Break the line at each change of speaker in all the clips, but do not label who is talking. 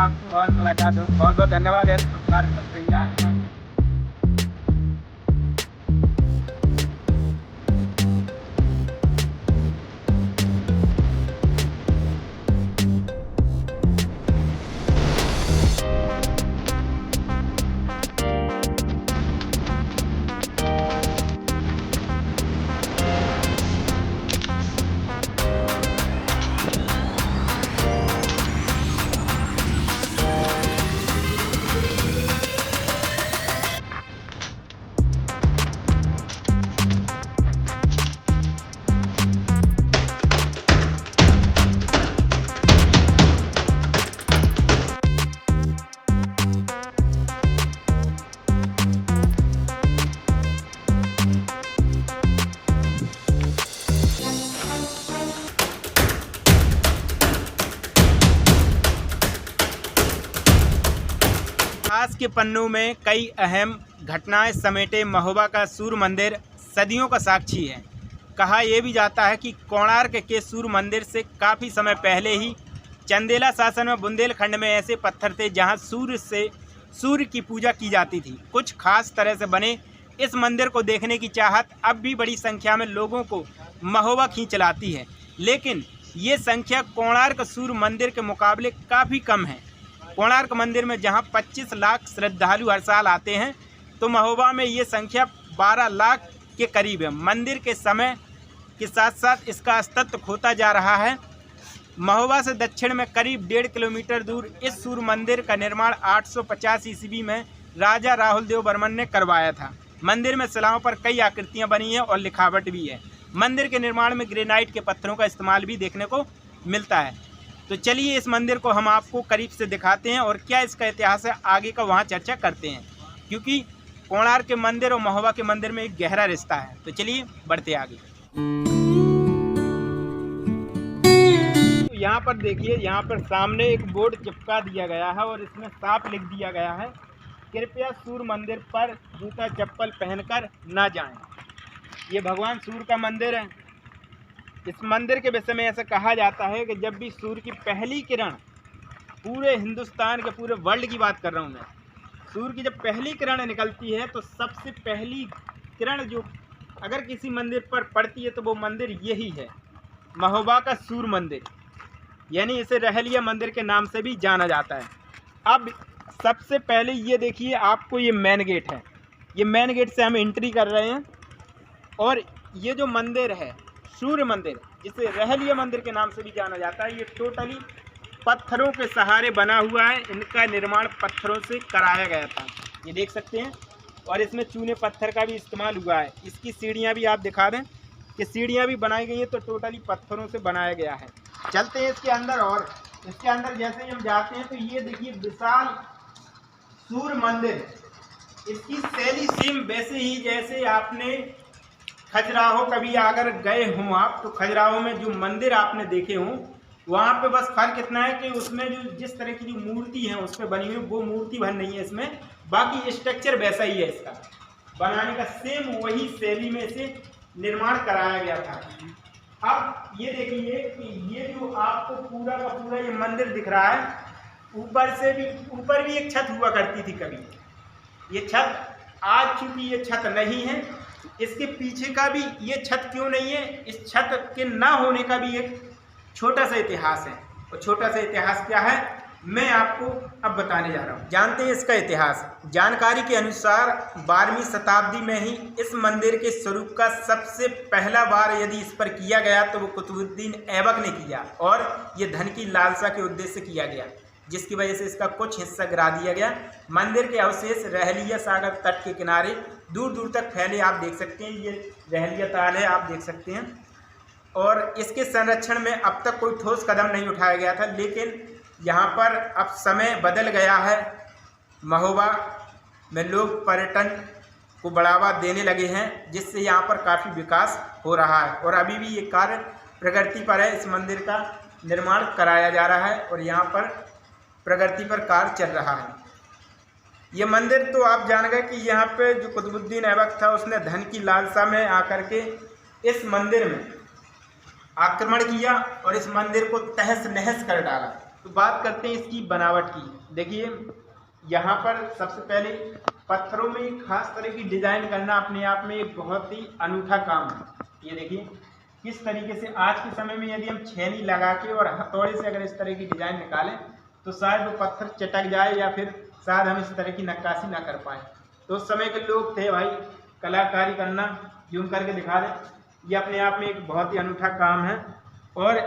आपको बहुत मुलाकात हो। बहुत बहुत धन्यवाद है।
इतिहास के पन्नों में कई अहम घटनाएं समेटे महोबा का सूर्य मंदिर सदियों का साक्षी है। कहा यह भी जाता है कि कोणार्क के सूर्य मंदिर से काफ़ी समय पहले ही चंदेला शासन में बुंदेलखंड में ऐसे पत्थर थे जहां सूर्य की पूजा की जाती थी। कुछ खास तरह से बने इस मंदिर को देखने की चाहत अब भी बड़ी संख्या में लोगों को महोबा खींच लाती है, लेकिन ये संख्या कोणार्क सूर्य मंदिर के मुकाबले काफ़ी कम है। कोणार्क मंदिर में जहां 25 लाख श्रद्धालु हर साल आते हैं, तो महोबा में ये संख्या 12 लाख के करीब है। मंदिर के समय के साथ साथ इसका अस्तित्व खोता जा रहा है। महोबा से दक्षिण में करीब 1.5 किलोमीटर दूर इस सूर्य मंदिर का निर्माण 850 ईस्वी में राजा राहुल देव बर्मन ने करवाया था। मंदिर में शिलाओं पर कई आकृतियां बनी हैं और लिखावट भी है। मंदिर के निर्माण में ग्रेनाइट के पत्थरों का इस्तेमाल भी देखने को मिलता है। तो चलिए इस मंदिर को हम आपको करीब से दिखाते हैं और क्या इसका इतिहास है आगे का वहाँ चर्चा करते हैं, क्योंकि कोणार्क के मंदिर और महोबा के मंदिर में एक गहरा रिश्ता है। तो चलिए बढ़ते आगे। तो यहाँ पर देखिए, यहाँ पर सामने एक बोर्ड चिपका दिया गया है और इसमें साफ लिख दिया गया है, कृपया सूर्य मंदिर पर जूता चप्पल पहनकर न जाएं। ये भगवान सूर्य का मंदिर है। इस मंदिर के विषय में ऐसा कहा जाता है कि जब भी सूर्य की पहली किरण, पूरे हिंदुस्तान के पूरे वर्ल्ड की बात कर रहा हूँ मैं, सूर्य की जब पहली किरण निकलती है तो सबसे पहली किरण जो अगर किसी मंदिर पर पड़ती है तो वो मंदिर यही है, महोबा का सूर्य मंदिर, यानी इसे रहलिया मंदिर के नाम से भी जाना जाता है। अब सबसे पहले ये देखिए, आपको ये मेन गेट है, ये मेन गेट से हम एंट्री कर रहे हैं और ये जो मंदिर है सूर्य मंदिर, जिसे रहलिया मंदिर के नाम से भी जाना जाता है, ये टोटली पत्थरों के सहारे बना हुआ है। इनका निर्माण पत्थरों से कराया गया था, ये देख सकते हैं, और इसमें चूने पत्थर का भी इस्तेमाल हुआ है। इसकी सीढ़ियाँ भी आप दिखा दें कि सीढ़ियाँ भी बनाई गई हैं, तो टोटली पत्थरों से बनाया गया है। चलते हैं इसके अंदर, और इसके अंदर जैसे ही हम जाते हैं तो ये देखिए विशाल सूर्य मंदिर, इसकी शैली सेम वैसे ही जैसे आपने खजुराहो कभी अगर गए हों आप, तो खजुराहो में जो मंदिर आपने देखे हों, वहाँ पे बस फर्क इतना है कि उसमें जो जिस तरह की जो मूर्ति है उस पर बनी हुई वो मूर्ति भर नहीं है इसमें, बाकी स्ट्रक्चर वैसा ही है। इसका बनाने का सेम वही शैली में से निर्माण कराया गया था। अब ये देखिए कि ये जो आपको पूरा का पूरा ये मंदिर दिख रहा है, ऊपर भी एक छत हुआ करती थी कभी। ये छत आज चूंकि ये छत नहीं है, इसके पीछे का भी ये छत क्यों नहीं है, इस छत के ना होने का भी एक छोटा सा इतिहास है। और छोटा सा इतिहास क्या है मैं आपको अब बताने जा रहा हूँ। जानते हैं इसका इतिहास। जानकारी के अनुसार 12वीं शताब्दी में ही इस मंदिर के स्वरूप का सबसे पहला बार यदि इस पर किया गया तो वो कुतुबुद्दीन ऐबक ने किया, और ये धन की लालसा के उद्देश्य से किया गया, जिसकी वजह से इसका कुछ हिस्सा गिरा दिया गया। मंदिर के अवशेष रहलिया सागर तट के किनारे दूर दूर तक फैले आप देख सकते हैं। ये रहलिया ताल है, आप देख सकते हैं, और इसके संरक्षण में अब तक कोई ठोस कदम नहीं उठाया गया था, लेकिन यहाँ पर अब समय बदल गया है। महोबा में लोग पर्यटन को बढ़ावा देने लगे हैं, जिससे यहाँ पर काफ़ी विकास हो रहा है, और अभी भी ये कार्य प्रगति पर है। इस मंदिर का निर्माण कराया जा रहा है और यहाँ पर प्रगति पर कार्य चल रहा है। ये मंदिर तो आप जान गए कि यहाँ पे जो कुतुबुद्दीन ऐबक था उसने धन की लालसा में आकर के इस मंदिर में आक्रमण किया और इस मंदिर को तहस नहस कर डाला। तो बात करते हैं इसकी बनावट की। देखिए यहाँ पर सबसे पहले पत्थरों में एक खास तरह की डिज़ाइन करना अपने आप में एक बहुत ही अनूठा काम है। ये देखिए किस तरीके से आज के समय में यदि हम छेनी लगा के और हथौड़े से अगर इस तरह की डिज़ाइन निकालें तो शायद वो पत्थर चटक जाए या फिर शायद हम इस तरह की नक्काशी ना कर पाएँ। तो उस समय के लोग थे भाई कलाकारी करना, यूं करके दिखा दें, ये अपने आप में एक बहुत ही अनूठा काम है। और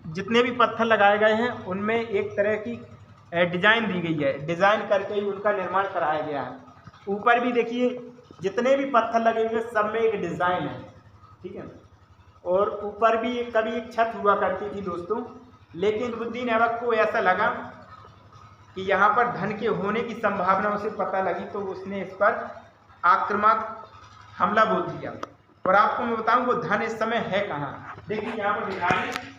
जितने भी पत्थर लगाए गए हैं उनमें एक तरह की डिज़ाइन दी गई है, डिज़ाइन करके ही उनका निर्माण कराया गया है। ऊपर भी देखिए जितने भी पत्थर लगे हुए सब में एक डिज़ाइन है, ठीक है। और ऊपर भी कभी एक छत हुआ करती थी दोस्तों, लेकिन कुतुबुद्दीन ऐबक को ऐसा लगा कि यहाँ पर धन के होने की संभावना उसे पता लगी, तो उसने इस पर आक्रामक हमला बोल दिया। और आपको मैं बताऊं वो धन इस समय है कहाँ। देखिए यहाँ पर दिखा रहे हैं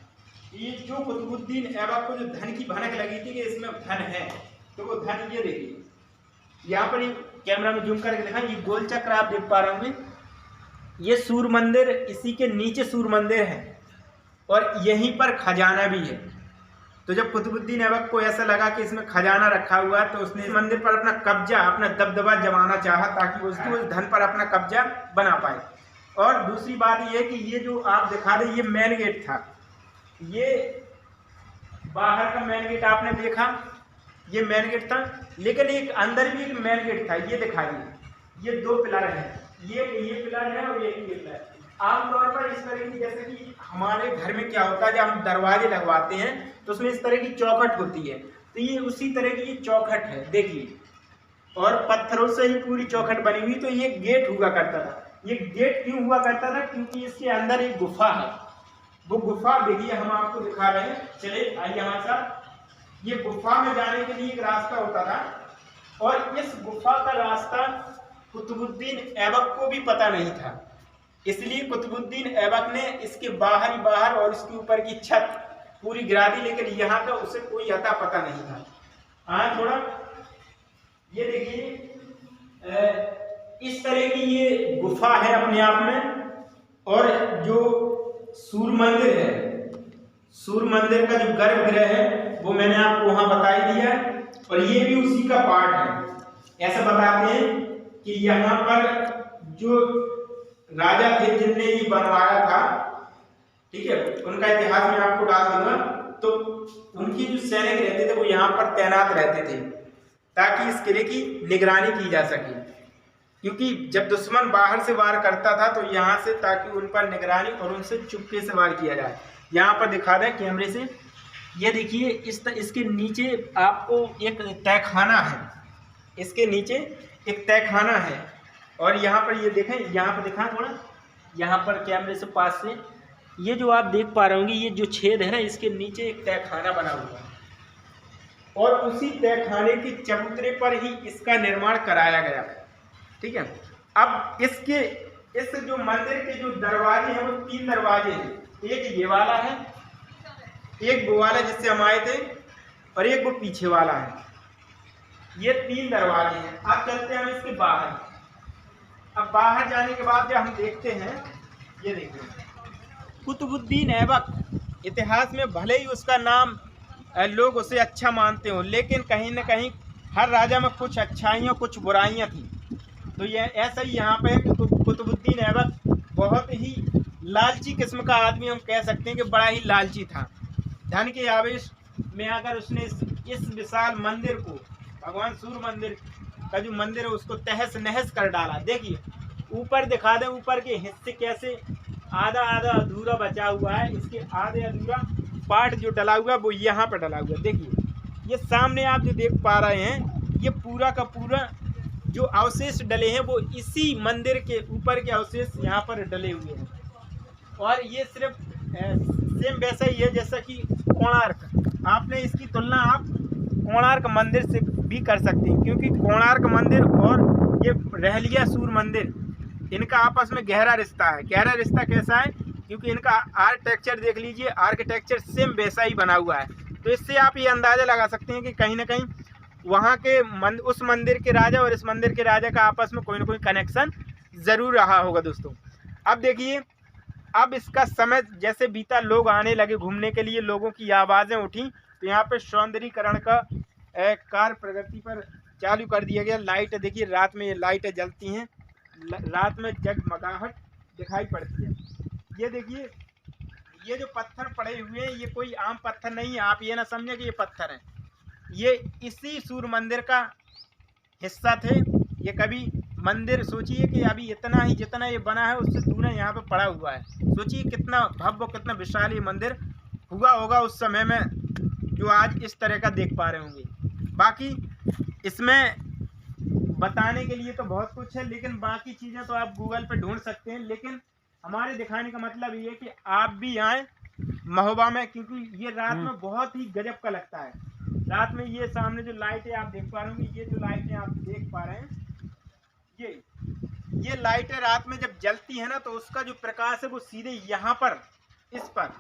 ये जो कुतुबुद्दीन ऐबक को जो धन की भनक लगी थी कि इसमें धन है, तो वो धन ये देखिए यहाँ पर कैमरा में जूम करके दिखाएं, ये गोल चक्र आप देख पा रहे होंगे, ये सूर्य मंदिर, इसी के नीचे सूर्य मंदिर है और यहीं पर खजाना भी है। तो जब कुतुबुद्दीन ऐबक को ऐसा लगा कि इसमें खजाना रखा हुआ है तो उसने इस मंदिर पर अपना कब्जा, अपना दबदबा जमाना चाहा ताकि उसको उस धन पर अपना कब्जा बना पाए। और दूसरी बात ये है कि ये जो आप दिखा रहे ये मेन गेट था, ये बाहर का मेन गेट आपने देखा, ये मेन गेट था, लेकिन एक अंदर भी एक मेन गेट था। ये दिखाइए, ये दो पिलर हैं, ये पिलर है और ये पिलर। आमतौर पर इस तरह की, जैसे कि हमारे घर में क्या होता है जब हम दरवाजे लगवाते हैं तो उसमें इस तरह की चौखट होती है, तो ये उसी तरह की ये चौखट है देखिए, और पत्थरों से ही पूरी चौखट बनी हुई। तो ये गेट हुआ करता था। ये गेट क्यों हुआ करता था? क्योंकि इसके अंदर एक गुफा है। वो गुफा देखिए हम आपको दिखा रहे हैं, चले आइए हमारे साथ। ये गुफा में जाने के लिए एक रास्ता होता था और इस गुफा का रास्ता कुतुबुद्दीन ऐबक को भी पता नहीं था, इसलिए कुतुबुद्दीन ऐबक ने इसके बाहर ही बाहर और इसके ऊपर की छत पूरी गिरा दी, लेकिन यहाँ का उसे कोई अता पता नहीं था। थोड़ा ये देखिए इस तरह की ये गुफा है अपने आप में। और जो सूर्य मंदिर है, सूर्य मंदिर का जो गर्भगृह है वो मैंने आपको वहां बता ही दिया है, और ये भी उसी का पार्ट है। ऐसा बताते हैं कि यहाँ पर जो राजा थे जिनने ये बनवाया था, ठीक है, उनका इतिहास मैं आपको डाल दूंगा। तो उनकी जो सैनिक रहते थे वो यहाँ पर तैनात रहते थे ताकि इस किले की निगरानी की जा सके, क्योंकि जब दुश्मन बाहर से वार करता था तो यहाँ से, ताकि उन पर निगरानी और उनसे चुपके से वार किया जाए। यहाँ पर दिखा दें कैमरे से, ये देखिए इसके नीचे आपको एक तहखाना है, इसके नीचे एक तहखाना है। और यहाँ पर ये देखें, यहाँ पर दिखाएं थोड़ा, यहाँ पर कैमरे से पास से, ये जो आप देख पा रहे होंगे ये जो छेद है ना, इसके नीचे एक तहखाना बना हुआ है और उसी तहखाने के चबूतरे पर ही इसका निर्माण कराया गया, ठीक है। अब इस जो मंदिर के जो दरवाजे हैं वो 3 दरवाजे हैं, एक ये वाला है, एक वो वाला जिससे हम आए थे, और एक वो पीछे वाला है। ये 3 दरवाजे हैं। अब चलते हैं हम इसके बाहर। अब बाहर जाने के बाद जब हम देखते हैं, ये देखिए कुतुबुद्दीन ऐबक, इतिहास में भले ही उसका नाम लोग उसे अच्छा मानते हो, लेकिन कहीं ना कहीं हर राजा में कुछ अच्छाइयाँ कुछ बुराइयाँ थी। तो ये ऐसा ही यहाँ पे कुतुबुद्दीन ऐबक बहुत ही लालची किस्म का आदमी, हम कह सकते हैं कि बड़ा ही लालची था। धन के आवेश में आकर उसने इस विशाल मंदिर को, भगवान सूर्य मंदिर का जो मंदिर है उसको तहस नहस कर डाला। देखिए ऊपर दिखा दें, ऊपर के हिस्से कैसे आधा आधा अधूरा बचा हुआ है, इसके आधे अधूरा पार्ट जो डला हुआ है वो यहाँ पर डला हुआ है। देखिए ये सामने आप जो देख पा रहे हैं, ये पूरा का पूरा जो अवशेष डले हैं वो इसी मंदिर के ऊपर के अवशेष यहाँ पर डले हुए हैं। और ये सिर्फ सेम वैसा ही है जैसा कि कोणार्क। आपने इसकी तुलना आप कोणार्क मंदिर से भी कर सकते हैं, क्योंकि कोणार्क मंदिर और ये रहलिया सूर्य मंदिर, इनका आपस में गहरा रिश्ता है। गहरा रिश्ता कैसा है? क्योंकि इनका आर्किटेक्चर देख लीजिए, आर्किटेक्चर सेम वैसा ही बना हुआ है। तो इससे आप ये अंदाज़ा लगा सकते हैं कि कहीं ना कहीं वहाँ के उस मंदिर के राजा और इस मंदिर के राजा का आपस में कोई ना कोई कनेक्शन ज़रूर रहा होगा दोस्तों। अब देखिए, अब इसका समय जैसे बीता, लोग आने लगे घूमने के लिए, लोगों की आवाज़ें उठी, तो यहाँ पे सौंदर्यीकरण का कार्य प्रगति पर चालू कर दिया गया। लाइट देखिए, रात में ये लाइटें जलती हैं, रात में जगमगाहट दिखाई पड़ती है। ये देखिए, ये जो पत्थर पड़े हुए हैं ये कोई आम पत्थर नहीं है, आप ये ना समझे कि ये पत्थर है, ये इसी सूर्य मंदिर का हिस्सा थे। ये कभी मंदिर सोचिए कि अभी इतना ही जितना ये बना है उससे दूना यहाँ पे पड़ा हुआ है। सोचिए कितना भव्य कितना विशाल ये मंदिर हुआ होगा उस समय में, जो आज इस तरह का देख पा रहे होंगे। बाकी इसमें बताने के लिए तो बहुत कुछ है, लेकिन बाकी चीज़ें तो आप गूगल पे ढूंढ सकते हैं। लेकिन हमारे दिखाने का मतलब ये है कि आप भी आएँ महोबा में, क्योंकि ये रात में बहुत ही गजब का लगता है। रात में ये सामने जो लाइटें आप देख पा रहे होंगे, ये जो लाइटें आप देख पा रहे हैं, ये लाइटें रात में जब जलती है ना, तो उसका जो प्रकाश है वो सीधे यहाँ पर, इस पर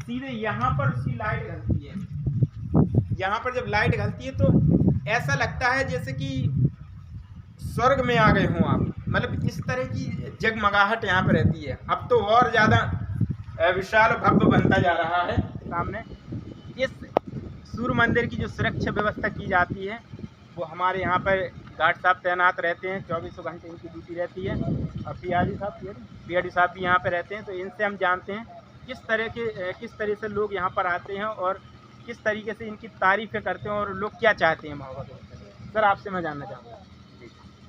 सीधे यहाँ पर उसकी लाइट घलती है। यहाँ पर जब लाइट घलती है तो ऐसा लगता है जैसे कि स्वर्ग में आ गए हों आप, मतलब इस तरह की जगमगाहट यहाँ पर रहती है। अब तो और ज़्यादा विशाल भव्य बनता जा रहा है। सामने इस सूर्य मंदिर की जो सुरक्षा व्यवस्था की जाती है वो हमारे यहाँ पर गार्ड साहब तैनात रहते हैं, 24 घंटे इनकी ड्यूटी रहती है। और पीआरडी साहब भी यहाँ पे रहते हैं। तो इनसे हम जानते हैं किस तरह से लोग यहाँ पर आते हैं और किस तरीके से इनकी तारीफ़ें करते हैं और लोग क्या चाहते हैं महोबा के। सर आपसे मैं जानना चाहूँगा,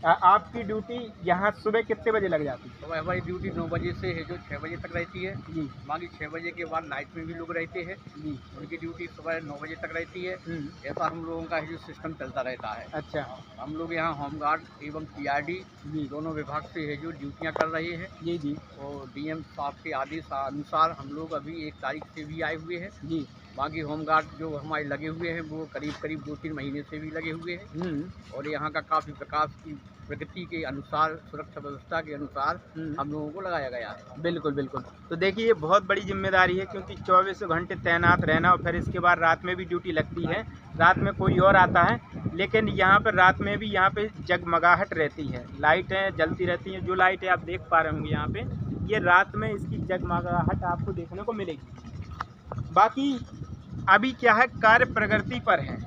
आपकी ड्यूटी यहाँ सुबह कितने बजे लग जाती है?
तो हमारी ड्यूटी 9 बजे से है जो 6 बजे तक रहती है
जी।
बाकी 6 बजे के बाद नाइट में भी लोग रहते हैं
जी।
उनकी ड्यूटी सुबह 9 बजे तक रहती है। ऐसा हम लोगों का जो सिस्टम चलता रहता है।
अच्छा,
हम लोग यहाँ होमगार्ड एवं पीआरडी दोनों विभाग से है जो ड्यूटियाँ कर रहे हैं।
जी जी।
और डीएम साहब के आदेश अनुसार हम लोग अभी 1 तारीख से भी आए हुए हैं
जी।
बाकी होमगार्ड जो हमारे लगे हुए हैं वो करीब 2-3 महीने से भी लगे हुए हैं। और यहाँ का काफ़ी प्रकाश की प्रगति के अनुसार, सुरक्षा व्यवस्था के अनुसार हम लोगों को लगाया गया है।
बिल्कुल बिल्कुल। तो देखिए ये बहुत बड़ी जिम्मेदारी है, क्योंकि 24 घंटे तैनात रहना और फिर इसके बाद रात में भी ड्यूटी लगती है। रात में कोई और आता है, लेकिन यहाँ पर रात में भी यहाँ पे जगमगाहट रहती है, लाइटें जलती रहती हैं। जो लाइटें आप देख पा रहे होंगे यहाँ पे, ये रात में इसकी जगमगाहट आपको देखने को मिलेगी। बाकी अभी क्या है, कार्य प्रगति पर है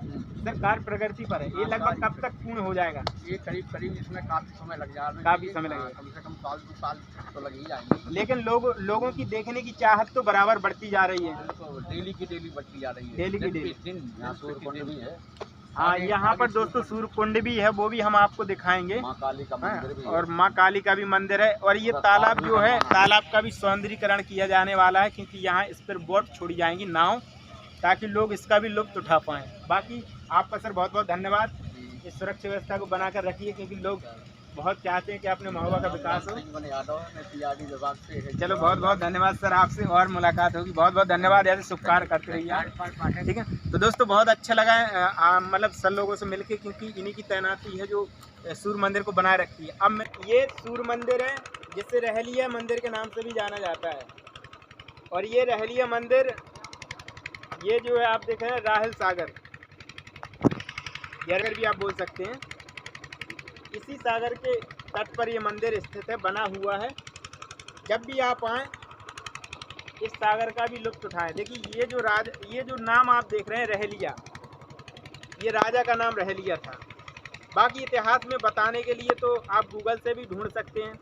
सर, कार्य प्रगति पर है। ये लगभग कब तक पूर्ण हो जाएगा?
ये करीब इसमें काफ़ी समय लग जाएगा।
काफ़ी समय लगेगा,
कम से कम 1-2 साल तो लग ही जाएंगे।
लेकिन लोगों की देखने की चाहत तो बराबर बढ़ती जा रही है।
तो डेली की डेली बढ़ती जा रही है।
डेली की डेली।
यहाँ सूर्यकुंड भी है।
हाँ, यहाँ पर दोस्तों सूर्य कुंड भी है, वो भी हम आपको दिखाएंगे।
माँ काली का मंदिर भी है।
और माँ काली का भी मंदिर है। और ये तालाब जो है, तालाब का भी सौंदर्यीकरण किया जाने वाला है, क्योंकि यहाँ इस पर बोट छोड़ी जाएंगी, नाव, ताकि लोग इसका भी लुत्फ उठा पाएँ। बाकी आपका सर बहुत बहुत धन्यवाद। इस सुरक्षा व्यवस्था को बनाकर रखिए, क्योंकि लोग बहुत चाहते हैं कि अपने महोबा का विकास हो। चलो बहुत बहुत धन्यवाद सर, आपसे और मुलाकात होगी। बहुत बहुत धन्यवाद, ऐसे शुभ कार्य करते रहिए। ठीक है, तो दोस्तों बहुत अच्छा लगा मतलब सब लोगों से मिलके, क्योंकि इन्हीं की तैनाती है जो सूर्य मंदिर को बनाए रखती है। अब ये सूर्य मंदिर है जिसे रहलिया मंदिर के नाम से भी जाना जाता है। और ये रहलिया मंदिर, ये जो है आप देख रहे हैं राहल सागर, यार भी आप बोल सकते हैं, इसी सागर के तट पर ये मंदिर स्थित है, बना हुआ है। जब भी आप आएँ इस सागर का भी लुत्फ उठाएं। देखिए ये जो नाम आप देख रहे हैं रहलिया, ये राजा का नाम रहलिया था। बाकी इतिहास में बताने के लिए तो आप गूगल से भी ढूंढ सकते हैं,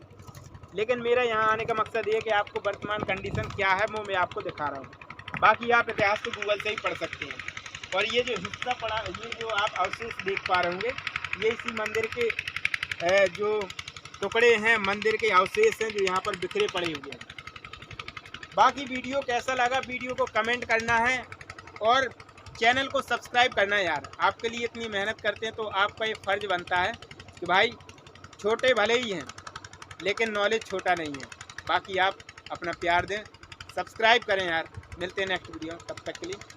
लेकिन मेरा यहाँ आने का मकसद ये है कि आपको वर्तमान कंडीशन क्या है वो मैं आपको दिखा रहा हूँ। बाकी आप इतिहास को गूगल से ही पढ़ सकते हैं। और ये जो हिस्सा पड़ा, ये जो आप अवशेष देख पा रहे होंगे, ये इसी मंदिर के जो टुकड़े हैं, मंदिर के अवशेष हैं जो यहाँ पर बिखरे पड़े हुए हैं। बाकी वीडियो कैसा लगा, वीडियो को कमेंट करना है और चैनल को सब्सक्राइब करना है। यार आपके लिए इतनी मेहनत करते हैं तो आपका ये फ़र्ज़ बनता है कि भाई छोटे भले ही हैं लेकिन नॉलेज छोटा नहीं है। बाकी आप अपना प्यार दें, सब्सक्राइब करें यार। मिलते हैं नेक्स्ट वीडियो, तब तक के लिए।